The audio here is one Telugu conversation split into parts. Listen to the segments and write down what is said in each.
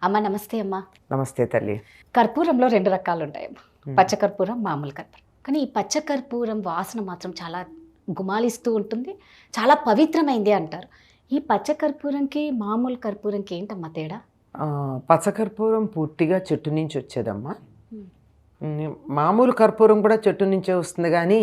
అమ్మ నమస్తే అమ్మ. నమస్తే తల్లి. కర్పూరంలో 2 రకాలు ఉంటాయమ్మ. పచ్చ కర్పూరం, మామూలు కర్పూరం. కానీ ఈ పచ్చ కర్పూరం వాసన మాత్రం చాలా గుమాలిస్తూ ఉంటుంది. చాలా పవిత్రమైంది అంటారు. ఈ పచ్చ కర్పూరంకి మామూలు కర్పూరంకి ఏంటమ్మా తేడా? పచ్చకర్పూరం పూర్తిగా చెట్టు నుంచి వచ్చేదమ్మా. మామూలు కర్పూరం కూడా చెట్టు నుంచే వస్తుంది, కానీ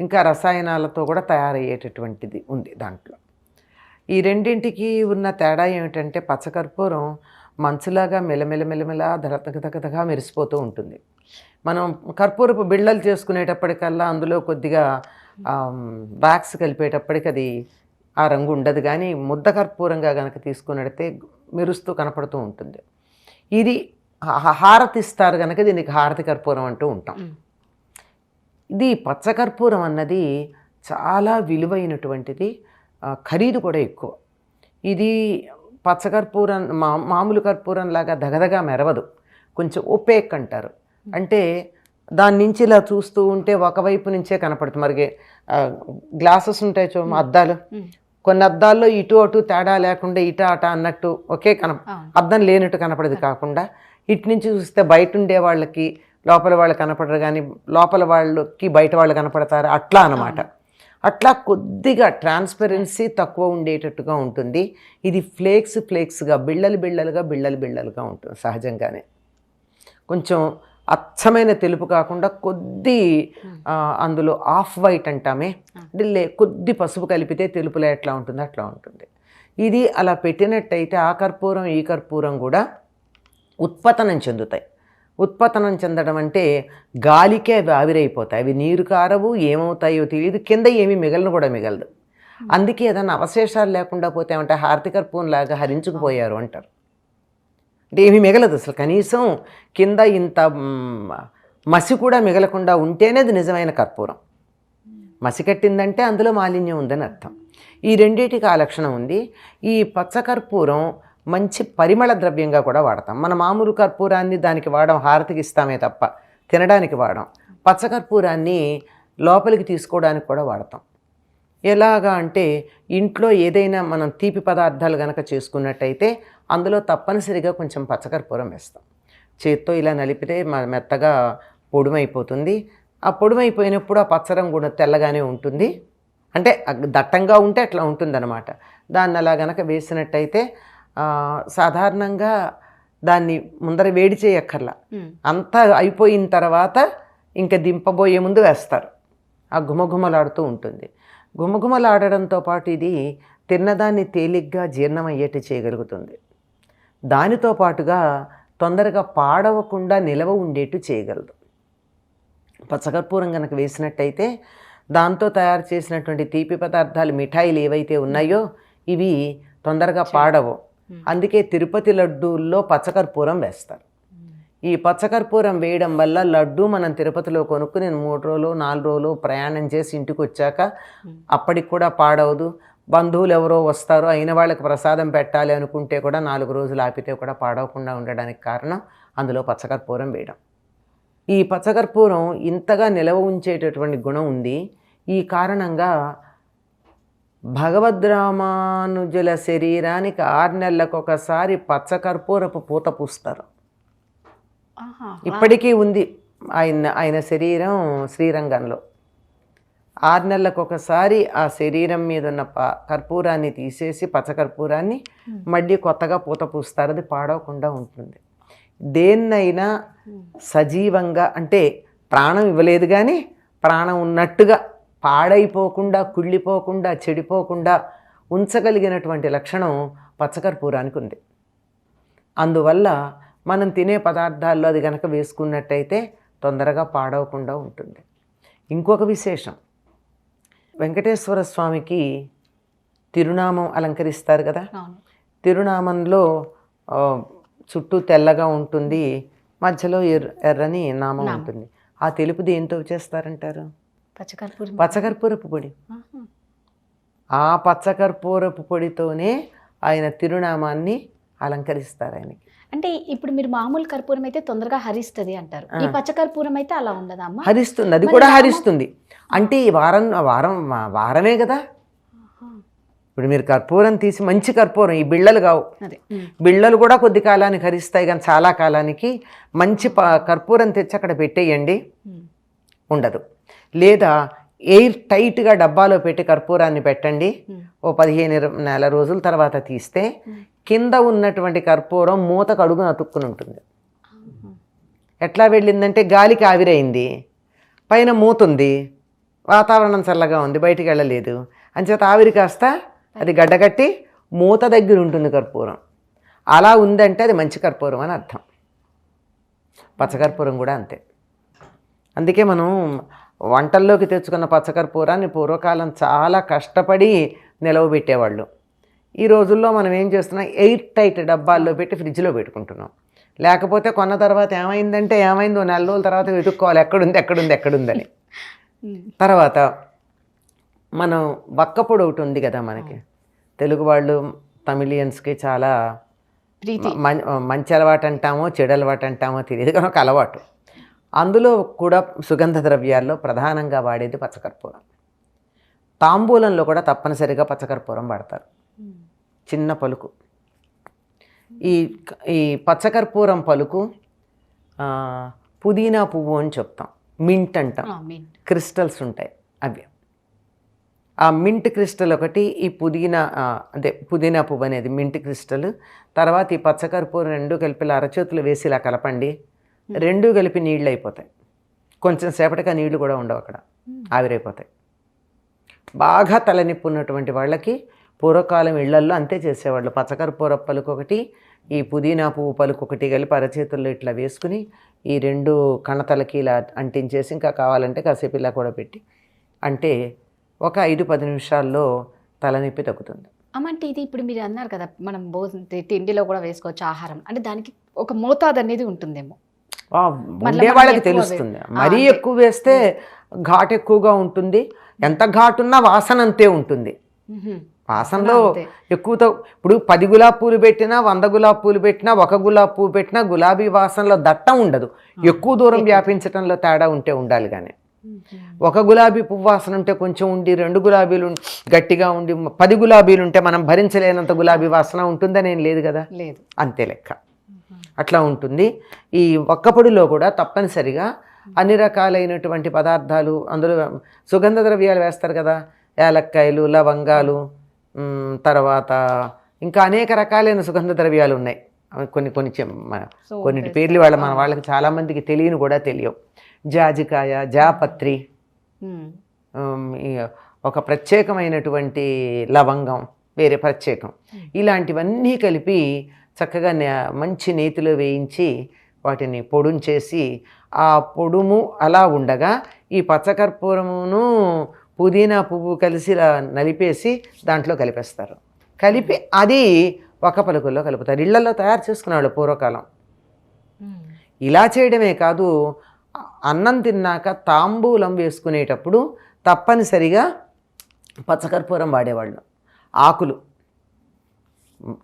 ఇంకా రసాయనాలతో కూడా తయారయ్యేటటువంటిది ఉంది దాంట్లో. ఈ రెండింటికి ఉన్న తేడా ఏమిటంటే పచ్చకర్పూరం మంచులాగా మెలమెల దగదగగా మెరిసిపోతూ ఉంటుంది. మనం కర్పూరపు బిళ్ళలు చేసుకునేటప్పటికల్లా అందులో కొద్దిగా వ్యాక్స్ కలిపేటప్పటికి అది ఆ రంగు ఉండదు, కానీ ముద్ద కర్పూరంగా కనుక తీసుకున్నట్టయితే మెరుస్తూ కనపడుతూ ఉంటుంది. ఇది హారతి ఇస్తారు కనుక దీనికి హారతి కర్పూరం అంటూ ఉంటాం. ఇది పచ్చకర్పూరం అన్నది చాలా విలువైనటువంటిది, ఖరీదు కూడా ఎక్కువ. ఇది పచ్చకర్పూరం మామూలు కర్పూరం లాగా దగదగా మెరవదు, కొంచెం ఒపేక్ అంటారు. అంటే దాని నుంచి ఇలా చూస్తూ ఉంటే ఒకవైపు నుంచే కనపడుతుంది. మరి గ్లాసెస్ ఉంటాయి చూడ అద్దాలు, కొన్ని అద్దాల్లో ఇటు అటు తేడా లేకుండా ఇటు అట అన్నట్టు ఒకే అద్దం లేనట్టు కనపడదు. కాకుండా ఇటు నుంచి చూస్తే బయట ఉండే వాళ్ళకి లోపల వాళ్ళు కనపడరు, కానీ లోపల వాళ్ళకి బయట వాళ్ళు కనపడతారు, అట్లా అన్నమాట. అట్లా కొద్దిగా ట్రాన్స్పరెన్సీ తక్కువ ఉండేటట్టుగా ఉంటుంది. ఇది ఫ్లేక్స్గా బిళ్ళలుగా ఉంటుంది సహజంగానే. కొంచెం అచ్చమైన తెలుపు కాకుండా కొద్ది అందులో ఆఫ్ వైట్ అంటామే, కొద్ది పసుపు కలిపితే తెలుపులో ఎట్లా ఉంటుందో అట్లా ఉంటుంది. ఇది అలా పెట్టినట్టయితే ఆ కర్పూరం ఈ కర్పూరం కూడా ఉత్పతనం చెందుతాయి. ఉత్పతనం చెందడం అంటే గాలికే అవి ఆవిరైపోతాయి. అవి నీరు కారవు, ఏమవుతాయో తెలియదు, కింద ఏమీ మిగలదు. అందుకే ఏదైనా అవశేషాలు లేకుండా పోతే ఏమంటే హారతి కర్పూరం లాగా హరించుకుపోయారు అంటారు. అంటే ఏమీ మిగలదు అసలు, కనీసం కింద ఇంత మసి కూడా మిగలకుండా ఉంటేనే అది నిజమైన కర్పూరం. మసి కట్టిందంటే అందులో మాలిన్యం ఉందని అర్థం. ఈ రెండింటికి ఆ లక్షణం ఉంది. ఈ పచ్చకర్పూరం మంచి పరిమళ ద్రవ్యంగా కూడా వాడతాం. మన మామూలు కర్పూరాన్ని దానికి వాడడం, హారతికి ఇస్తామే తప్ప తినడానికి వాడడం. పచ్చకర్పూరాన్ని లోపలికి తీసుకోవడానికి కూడా వాడతాం. ఎలాగా అంటే ఇంట్లో ఏదైనా మనం తీపి పదార్థాలు కనుక చేసుకున్నట్టయితే అందులో తప్పనిసరిగా కొంచెం పచ్చకర్పూరం వేస్తాం. చేత్తో ఇలా నలిపితే మెత్తగా పొడుమైపోతుంది. ఆ పొడుమైపోయినప్పుడు ఆ పచ్చరంగు కూడా తెల్లగానే ఉంటుంది. అంటే దట్టంగా ఉంటే అట్లా ఉంటుందన్నమాట. దాన్ని అలా గనక వేసినట్టయితే సాధారణంగా దాన్ని ముందర వేడి చేయక్కర్లా, అంతా అయిపోయిన తర్వాత ఇంకా దింపబోయే ముందు వేస్తారు. ఆ గుమగుమలాడుతూ ఉంటుంది. గుమగుమలాడడంతో పాటు ఇది తిన్నదాన్ని తేలిగ్గా జీర్ణమయ్యేట్టు చేయగలుగుతుంది. దానితో పాటుగా తొందరగా పాడవకుండా నిలవ ఉండేట్టు చేయగలదు. పచ్చకర్పూరం కనుక వేసినట్టయితే దాంతో తయారు చేసినటువంటి తీపి పదార్థాలు, మిఠాయిలు ఏవైతే ఉన్నాయో ఇవి తొందరగా పాడవు. అందుకే తిరుపతి లడ్డూల్లో పచ్చకర్పూరం వేస్తారు. ఈ పచ్చకర్పూరం వేయడం వల్ల లడ్డు మనం తిరుపతిలో కొనుక్కుని 3 రోజులు 4 రోజులు ప్రయాణం చేసి ఇంటికి వచ్చాక అప్పటికి కూడా పాడవదు. బంధువులు ఎవరో వస్తారో అయిన వాళ్ళకి ప్రసాదం పెట్టాలి అనుకుంటే కూడా 4 రోజులు ఆపితే కూడా పాడవకుండా ఉండడానికి కారణం అందులో పచ్చకర్పూరం వేయడం. ఈ పచ్చకర్పూరం ఇంతగా నిలవ ఉంచేటటువంటి గుణం ఉంది. ఈ కారణంగా భగవద్రామానుజుల శరీరానికి 6 నెలలకు ఒకసారి పచ్చకర్పూరపు పూత పూస్తారు. ఇప్పటికీ ఉంది ఆయన శరీరం శ్రీరంగంలో. 6 నెలలకు ఒకసారి ఆ శరీరం మీద ఉన్న కర్పూరాన్ని తీసేసి పచ్చకర్పూరాన్ని మళ్ళీ కొత్తగా పూత పూస్తారు. అది పాడవకుండా ఉంటుంది. దేన్నైనా సజీవంగా అంటే ప్రాణం ఇవ్వలేదు, కానీ ప్రాణం ఉన్నట్టుగా పాడైపోకుండా, కుళ్ళిపోకుండా, చెడిపోకుండా ఉంచగలిగినటువంటి లక్షణం పచ్చకర్పూరానికి ఉంది. అందువల్ల మనం తినే పదార్థాల్లో అది కనుక వేసుకున్నట్టయితే తొందరగా పాడవకుండా ఉంటుంది. ఇంకొక విశేషం, వెంకటేశ్వర స్వామికి తిరునామం అలంకరిస్తారు కదా. తిరునామంలో చుట్టూ తెల్లగా ఉంటుంది, మధ్యలో ఎర్రని నామం ఉంటుంది. ఆ తెలుపు దేంతో చేస్తారంటారు? పచ్చకర్పూరపు పొడి. ఆ పచ్చకర్పూరపు పొడితోనే ఆయన తిరునామాన్ని అలంకరిస్తారు ఆయనకి. అంటే ఇప్పుడు మీరు మామూలు కర్పూరం అయితే తొందరగా హరిస్తుంది అంటారు, ఈ పచ్చకర్పూరం అయితే అలా ఉండదా అమ్మా? హరిస్తుంది, అది కూడా హరిస్తుంది. అంటే ఈ వారమే కదా, ఇప్పుడు మీరు కర్పూరం తీసి మంచి కర్పూరం, ఈ బిళ్ళలు కావు, అదే బిళ్ళలు కూడా కొద్ది కాలానికి హరిస్తాయి కానీ చాలా కాలానికి మంచి కర్పూరం తెచ్చి అక్కడ పెట్టేయండి, ఉండదు. లేదా ఎయిర్ టైట్గా డబ్బాలో పెట్టి కర్పూరాన్ని పెట్టండి, ఓ 15 నెల రోజుల తర్వాత తీస్తే కింద ఉన్నటువంటి కర్పూరం మూతకు అడుగున అతుక్కుని ఉంటుంది. ఎట్లా వెళ్ళిందంటే గాలికి ఆవిరైంది, పైన మూత ఉంది, వాతావరణం చల్లగా ఉంది, బయటికి వెళ్ళలేదు, అంచేత ఆవిరి కాస్త అది గడ్డగట్టి మూత దగ్గర ఉంటుంది కర్పూరం. అలా ఉందంటే అది మంచి కర్పూరం అని అర్థం. పచ్చకర్పూరం కూడా అంతే. అందుకే మనం వంటల్లోకి తెచ్చుకున్న పచ్చకర్పూరాన్ని పూర్వకాలం చాలా కష్టపడి నిలవబెట్టేవాళ్ళు. ఈ రోజుల్లో మనం ఏం చేస్తున్నాం, ఎయిర్ టైట్ డబ్బాల్లో పెట్టి ఫ్రిడ్జ్లో పెట్టుకుంటున్నాం. లేకపోతే కొన్న తర్వాత ఏమైందో 4 రోజుల తర్వాత వెతుక్కోవాలి ఎక్కడుందని. తర్వాత మనం వక్కపొడి ఒకటి ఉంది కదా మనకి, తెలుగు వాళ్ళు తమిళియన్స్కి చాలా మంచి అలవాటు అంటామో చెడు అలవాటు అంటామో తెలియదు కానీ ఒక అలవాటు. అందులో కూడా సుగంధ ద్రవ్యాల్లో ప్రధానంగా వాడేది పచ్చకర్పూరం. తాంబూలంలో కూడా తప్పనిసరిగా పచ్చకర్పూరం వాడతారు, చిన్న పలుకు. ఈ పచ్చకర్పూరం పలుకు పుదీనా పువ్వు అని చెప్తాం, మింట్ అంటాం, క్రిస్టల్స్ ఉంటాయి అవి. ఆ మింట్ క్రిస్టల్ ఒకటి, ఈ పుదీనా పువ్వు అనేది మింట్ క్రిస్టల్. తర్వాత ఈ పచ్చకర్పూరం 2 కలిపి అరచేతులు వేసి ఇలా కలపండి, 2 కలిపి నీళ్ళు అయిపోతాయి. కొంచెం సేపటికి ఆ నీళ్లు కూడా ఉండవు, అక్కడ ఆవిరైపోతాయి. బాగా తలనొప్పి ఉన్నటువంటి వాళ్ళకి పూర్వకాలం ఇళ్లల్లో అంతే చేసేవాళ్ళు. పచ్చకర్పూర పలుకు ఒకటి, ఈ పుదీనా పువ్వు పలుకు ఒకటి కలిపి అరచేతుల్లో ఇట్లా వేసుకుని ఈ 2 కణతలకి ఇలా అంటించేసి, ఇంకా కావాలంటే కాసేపు ఇలా కూడా పెట్టి అంటే ఒక 5-10 నిమిషాల్లో తలనొప్పి తగ్గుతుంది. అమ్మంటే ఇది ఇప్పుడు మీరు అన్నారు కదా, మనం తిండిలో కూడా వేసుకోవచ్చు ఆహారం అంటే, దానికి ఒక మోతాదు అనేది ఉంటుందేమో. ఉండే వాళ్ళకి తెలుస్తుంది. మరీ ఎక్కువ వేస్తే ఘాటు ఎక్కువగా ఉంటుంది, ఎంత ఘాటున్నా వాసన అంతే ఉంటుంది. వాసనలో ఎక్కువతో ఇప్పుడు 10 గులాబీ పూలు పెట్టినా 100 గులాబీ పూలు పెట్టినా 1 గులాబీ పువ్వు పెట్టినా గులాబీ వాసనలో దట్టం ఉండదు. ఎక్కువ దూరం వ్యాపించడంలో తేడా ఉంటే ఉండాలి. కానీ 1 గులాబీ పువ్వు వాసన ఉంటే కొంచెం ఉండి, 2 గులాబీలు గట్టిగా ఉండి, 10 గులాబీలు ఉంటే మనం భరించలేనంత గులాబీ వాసన ఉంటుందని ఏం లేదు కదా, లేదు, అంతే లెక్క. అట్లా ఉంటుంది. ఈ ఒక్కపొడిలో కూడా తప్పనిసరిగా అన్ని రకాలైనటువంటి పదార్థాలు, అందులో సుగంధ ద్రవ్యాలు వేస్తారు కదా, యాలక్కాయలు, లవంగాలు, తర్వాత ఇంకా అనేక రకాలైన సుగంధ ద్రవ్యాలు ఉన్నాయి. కొన్నిటి పేర్లు మన వాళ్ళకి చాలామందికి తెలియని కూడా తెలియవు. జాజికాయ, జాపత్రి, ఒక ప్రత్యేకమైనటువంటి లవంగం వేరే ప్రత్యేకం, ఇలాంటివన్నీ కలిపి చక్కగా మంచి నేతిలో వేయించి వాటిని పొడుంచేసి, ఆ పొడుము అలా ఉండగా ఈ పచ్చకర్పూరమును పుదీనా పువ్వు కలిసి నలిపేసి దాంట్లో కలిపేస్తారు. కలిపి అది ఒక పలుకుల్లో కలుపుతారు. ఇళ్లలో తయారు చేసుకునేవాళ్ళు పూర్వకాలం. ఇలా చేయడమే కాదు, అన్నం తిన్నాక తాంబూలం వేసుకునేటప్పుడు తప్పనిసరిగా పచ్చకర్పూరం వాడేవాళ్ళు. ఆకులు,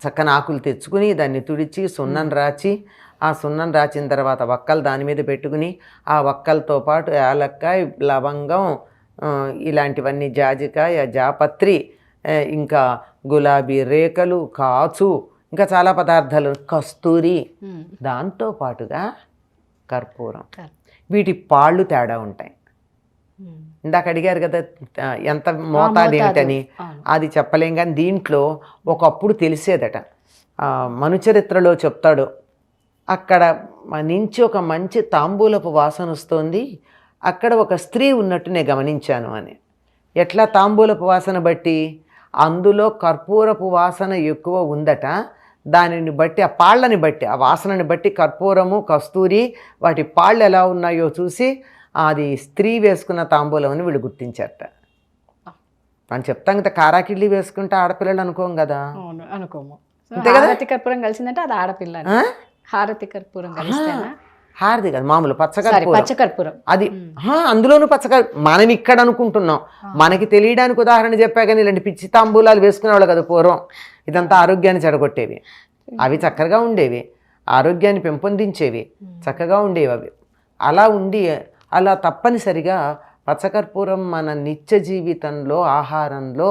చక్కని ఆకులు తెచ్చుకుని దాన్ని తుడిచి సున్నం రాచి, ఆ సున్నం రాచిన తర్వాత వక్కలు దాని మీద పెట్టుకుని, ఆ వక్కలతో పాటు యాలక్కాయ, లవంగం, ఇలాంటివన్నీ, జాజికాయ, జాపత్రి, ఇంకా గులాబీ రేకలు, కాచు, ఇంకా చాలా పదార్థాలు, కస్తూరి, దాంతో పాటుగా కర్పూరం. వీటి పాళ్ళు తేడా ఉంటాయి. ఇందాక అడిగారు కదా ఎంత మోతాదు ఏమిటని, అది చెప్పలేం. కానీ దీంట్లో ఒకప్పుడు తెలిసేదట. మనుచరిత్రలో చెప్తాడు, అక్కడ నుంచి ఒక మంచి తాంబూలపు వాసన వస్తుంది, అక్కడ ఒక స్త్రీ ఉన్నట్టు నేను గమనించాను అని. ఎట్లా తాంబూలపు వాసన బట్టి? అందులో కర్పూరపు వాసన ఎక్కువ ఉందట. దానిని బట్టి, ఆ పాళ్ళని బట్టి, ఆ వాసనని బట్టి కర్పూరము, కస్తూరి, వాటి పాళ్ళు ఎలా ఉన్నాయో చూసి అది స్త్రీ వేసుకున్న తాంబూలం అని వీళ్ళు గుర్తించారట. మనం చెప్తాం కదా, కారాకిళ్ళి వేసుకుంటే ఆడపిల్లలు అనుకోం కదా, అనుకోము. హారతి కర్పూరం కలిసిందంటే అది ఆడపిల్ల. హారతి కర్పూరం కలిస్తేనా? హారతి కాదు, మామూలు పచ్చకర్పూరం. అది అందులోనూ మనం ఇక్కడ అనుకుంటున్నాం, మనకి తెలియడానికి ఉదాహరణ చెప్పా. కానీ ఇలాంటి పిచ్చి తాంబూలాలు వేసుకునేవాళ్ళు కదా పూర్వం. ఇదంతా ఆరోగ్యాన్ని చెడగొట్టేవి. అవి చక్కగా ఉండేవి, ఆరోగ్యాన్ని పెంపొందించేవి, చక్కగా ఉండేవి అవి. అలా తప్పనిసరిగా పచ్చకర్పూరం మన నిత్య జీవితంలో, ఆహారంలో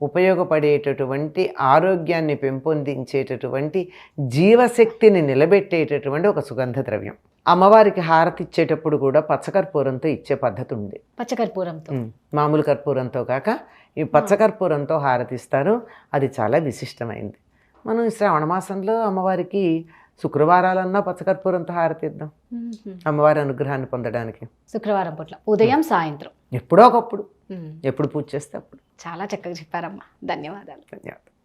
ఉపయోగపడేటటువంటి ఆరోగ్యాన్ని పెంపొందించేటటువంటి జీవశక్తిని నిలబెట్టేటటువంటి ఒక సుగంధ ద్రవ్యం. అమ్మవారికి హారతి ఇచ్చేటప్పుడు కూడా పచ్చకర్పూరంతో ఇచ్చే పద్ధతి ఉంది. పచ్చకర్పూరంతో మామూలు కర్పూరంతో కాక ఈ పచ్చకర్పూరంతో హారతిస్తారు. అది చాలా విశిష్టమైంది. మనం ఈ శ్రావణ మాసంలో అమ్మవారికి శుక్రవారాలన్నా పచ్చకర్పూరంతో హారతిద్దాం అమ్మవారి అనుగ్రహాన్ని పొందడానికి. శుక్రవారం పూట్ల ఉదయం సాయంత్రం ఎప్పుడో ఒకప్పుడు, ఎప్పుడు పూజ చేస్తే అప్పుడు. చాలా చక్కగా చెప్పారమ్మా. ధన్యవాదాలు. ధన్యవాదాలు.